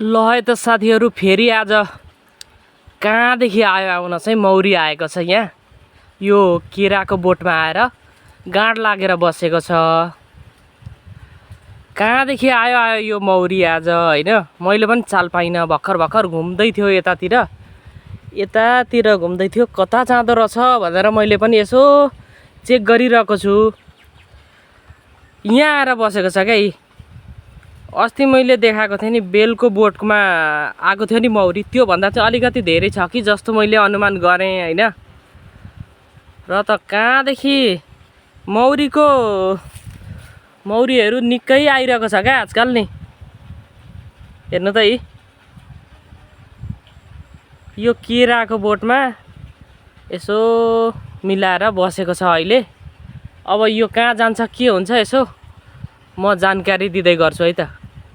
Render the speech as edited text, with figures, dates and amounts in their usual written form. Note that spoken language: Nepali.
ल है त साथीहरू, फेरि आज कहाँदेखि आयो आउन चाहिँ मौरी आएको छ। यहाँ यो केराको बोटमा आएर गाँड लागेर बसेको छ। कहाँदेखि आयो आयो यो मौरी आज, होइन? मैले पनि चाल पाइनँ। भर्खर भर्खर घुम्दै थियो यतातिर घुम्दै थियो। कता जाँदो रहेछ भनेर मैले पनि यसो चेक गरिरहेको छु। यहाँ आएर बसेको छ क्या यी। अस्ति मैले देखाएको थिएँ नि बेलको बोटमा आएको थियो नि मौरी, त्योभन्दा चाहिँ अलिकति धेरै छ कि जस्तो मैले अनुमान गरेँ, होइन? र त कहाँदेखि मौरीहरू निकै आइरहेको छ क्या आजकल नि। हेर्नु त यो केराको बोटमा यसो मिलाएर बसेको छ अहिले। अब यो कहाँ जान्छ के हुन्छ यसो म जानकारी दिँदै गर्छु है त।